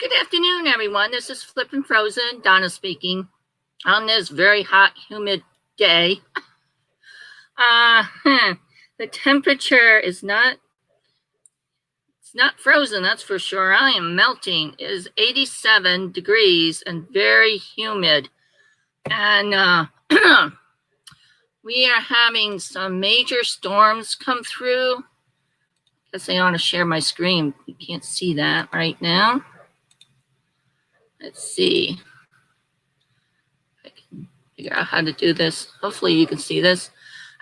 Good afternoon, everyone. This is Flippin' Frozen, Donna speaking, on this very hot, humid day. The temperature is not frozen, that's for sure. I am melting. It is 87 degrees and very humid. And we are having some major storms come through. I guess I ought to share my screen. You can't see that right now. Let's see. I can figure out how to do this. Hopefully you can see this.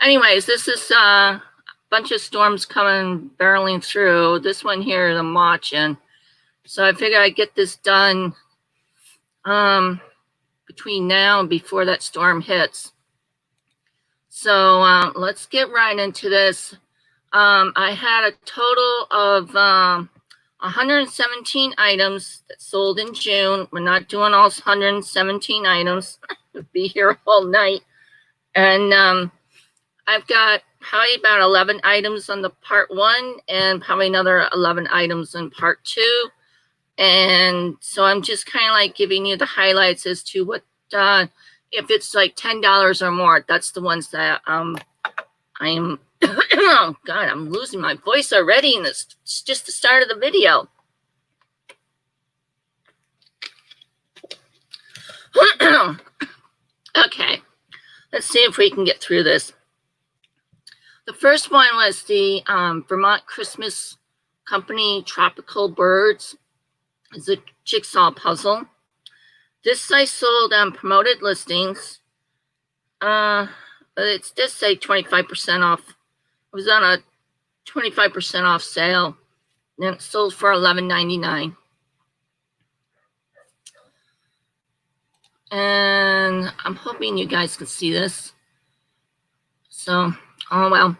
Anyways, this is a bunch of storms coming, barreling through. This one here is I'm watching. So I figured I'd get this done between now and before that storm hits. So let's get right into this. I had a total of 117 items that sold in June. We're not doing all 117 items. We'll be here all night. And I've got probably about 11 items on the part 1 and probably another 11 items in part 2. And so I'm just kind of like giving you the highlights as to what, if it's like $10 or more, that's the ones that I am, oh God, I'm losing my voice already. And it's just the start of the video. Okay, let's see if we can get through this. The first one was the Vermont Christmas Company Tropical Birds. It's a jigsaw puzzle. This I sold on promoted listings. It does say 25% off. It was on a 25% off sale. And it sold for $11.99. And I'm hoping you guys can see this. So, oh well.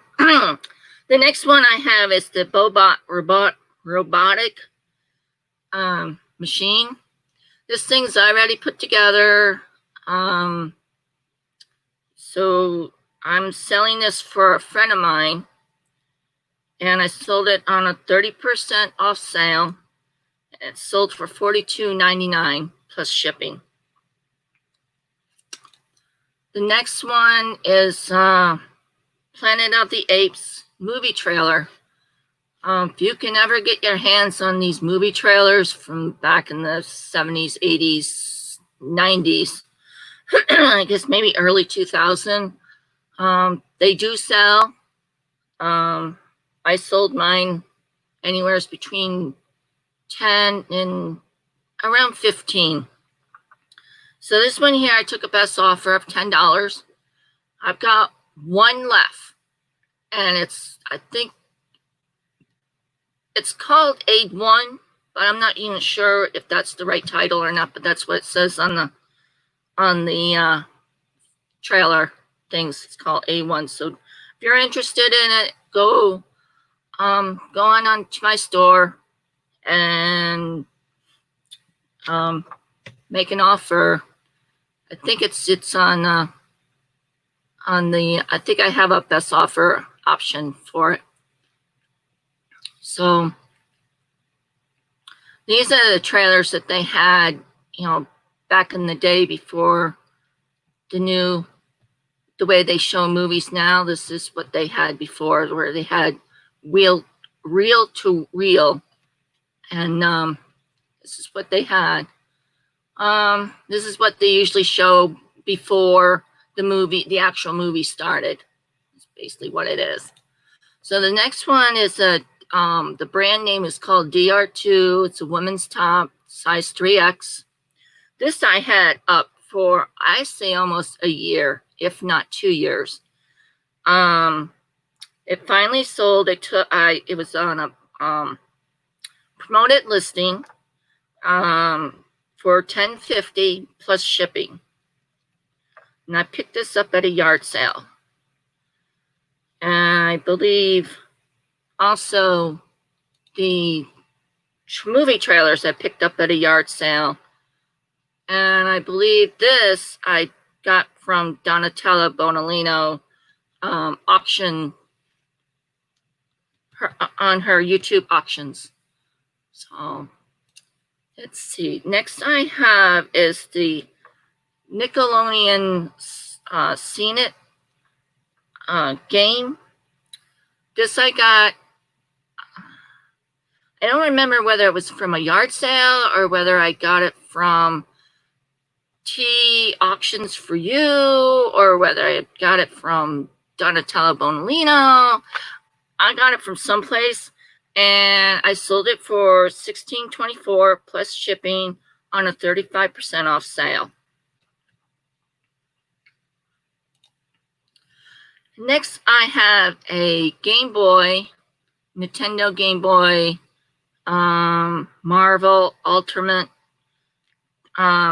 The next one I have is the Bobot robotic machine. This thing's already put together. So I'm selling this for a friend of mine. And I sold it on a 30% off sale. It sold for $42.99 plus shipping. The next one is Planet of the Apes movie trailer. If you can ever get your hands on these movie trailers from back in the 70s, 80s, 90s, I guess maybe early 2000, they do sell. I sold mine anywhere between 10 and around 15. So this one here, I took a best offer of $10. I've got one left. And I think it's called A1, but I'm not even sure if that's the right title or not, but that's what it says on the trailer things. It's called A1. So if you're interested in it, go on to my store and make an offer. I think it's on the, I think I have a best offer option for it. So these are the trailers that they had, back in the day before the way they show movies now. This is what they had before, where they had reel to reel. And this is what they had. This is what they usually show before the actual movie started. It's basically what it is. So the next one is the brand name is called DR2. It's a women's top, size 3X. This I had up for, I say, almost a year, if not 2 years. It finally sold. It was on a promoted listing for $10.50 plus shipping. And I picked this up at a yard sale. And I believe also the movie trailers I picked up at a yard sale. And I believe this I got from Donatella Bonalino auction on her YouTube auctions. So Let's see. Next I have is the Nickelodeon Seen It game. This I got, I don't remember whether it was from a yard sale or whether I got it from T Auctions for You or whether I got it from Donatello Bonolino. I got it from someplace and I sold it for $16.24 plus shipping on a 35% off sale. Next, I have a Game Boy, Nintendo Game Boy, Marvel Ultimate.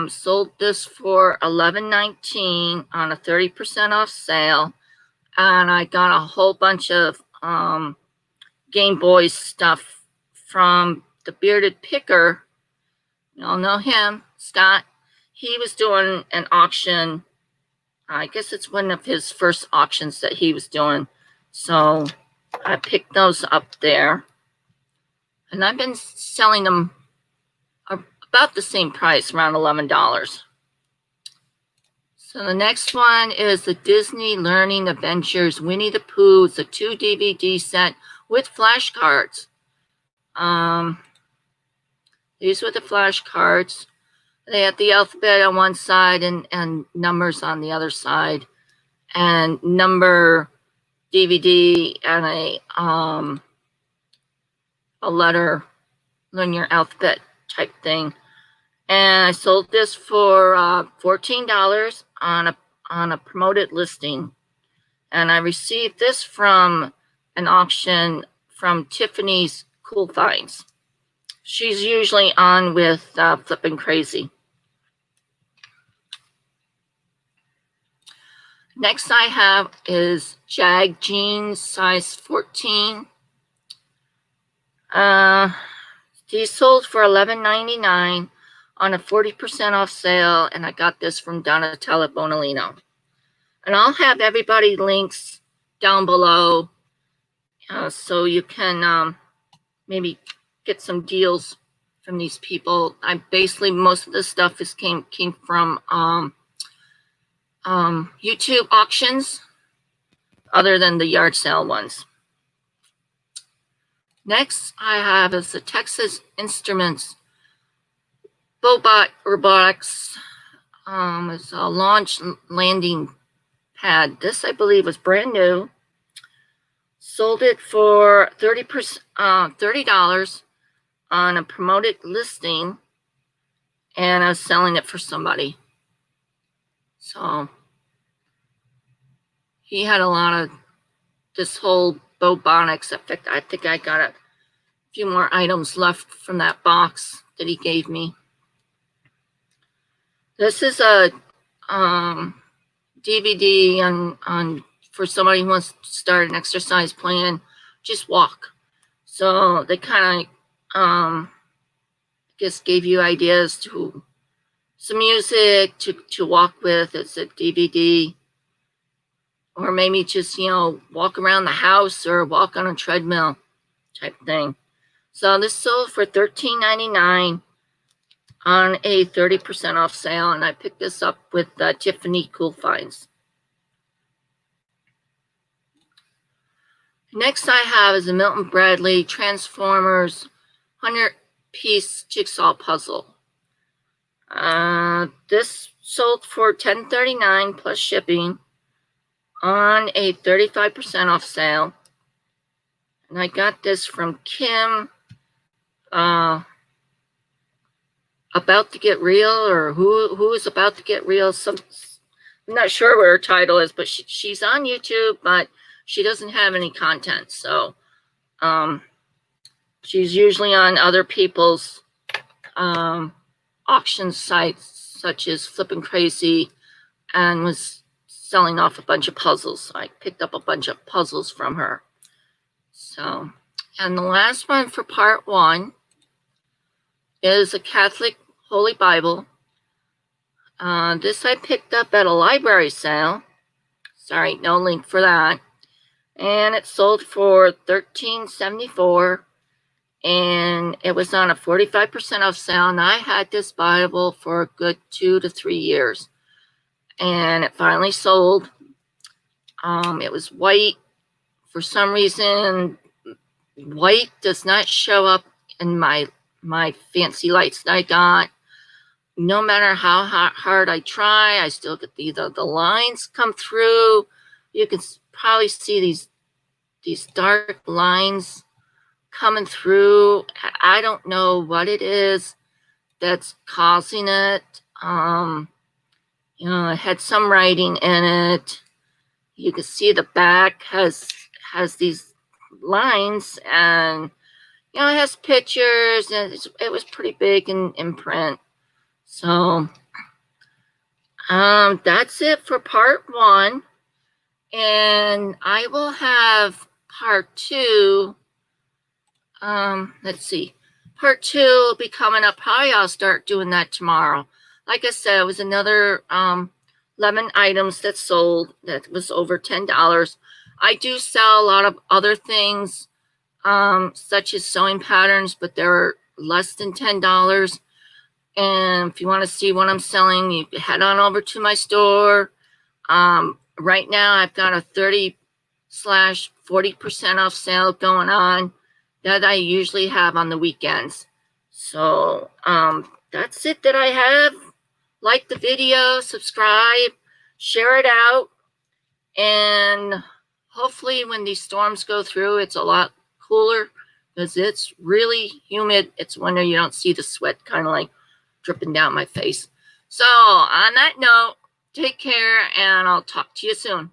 Sold this for $11.19 on a 30% off sale, and I got a whole bunch of Game Boy stuff from the Bearded Picker. You all know him, Scott. He was doing an auction. I guess it's one of his first auctions that he was doing. So I picked those up there. And I've been selling them about the same price, around $11. So the next one is the Disney Learning Adventures Winnie the Pooh. It's a 2 DVD set with flashcards. These were the flashcards. They had the alphabet on one side and numbers on the other side, and number DVD and a letter, learn your alphabet type thing. And I sold this for $14 on a promoted listing. And I received this from an auction from Tiffany's Cool Finds. She's usually on with Flippin' Crazy. Next I have is Jag Jeans, size 14. These sold for $11.99 on a 40% off sale, and I got this from Donatello Bonolino. And I'll have everybody links down below so you can maybe get some deals from these people. Basically most of the stuff came from YouTube auctions, other than the yard sale ones. Next I have is the Texas Instruments Bobot Robotics. It's a launch landing pad. This I believe was brand new. Sold it for $30 on a promoted listing, and I was selling it for somebody. So he had a lot of this whole Bobonics. In fact, I think I got a few more items left from that box that he gave me. This is a DVD on for somebody who wants to start an exercise plan, just walk. So they kind of I guess gave you ideas to some music to walk with. It's a DVD. Or maybe just, walk around the house or walk on a treadmill type thing. So this sold for $13.99 on a 30% off sale, and I picked this up with Tiffany'sCoolFinds. Next I have is a Milton Bradley Transformers 100-piece jigsaw puzzle. This sold for $10.39 plus shipping on a 35% off sale. And I got this from Kim, About to Get Real, or who is About to Get Real. I'm not sure what her title is, but she's on YouTube, but she doesn't have any content. So she's usually on other people's auction sites, such as Flippin' Crazy, and was selling off a bunch of puzzles. So I picked up a bunch of puzzles from her. So, and the last one for part 1 is a Catholic Holy Bible. This I picked up at a library sale. Sorry, no link for that. And it sold for $13.74. and it was on a 45% off sale, and I had this Bible for a good 2 to 3 years, and it finally sold. It was white. For some reason, white does not show up in my fancy lights that I got. No matter how hard I try, I still get the lines come through. You can probably see these dark lines coming through. I don't know what it is that's causing it. It had some writing in it. You can see the back has these lines, and it has pictures, and it was pretty big in print. So that's it for part 1, and I will have part 2. Let's see, part 2 will be coming up. Probably I'll start doing that tomorrow. Like I said, it was another 11 items that sold that was over $10. I do sell a lot of other things, such as sewing patterns, but they're less than $10. And if you want to see what I'm selling, you can head on over to my store. Right now, I've got a 30/40% off sale going on that I usually have on the weekends. So that's it that I have. Like the video, subscribe, share it out, and hopefully when these storms go through, it's a lot cooler, because it's really humid. It's winter. You don't see the sweat kind of like dripping down my face. So on that note, take care, and I'll talk to you soon.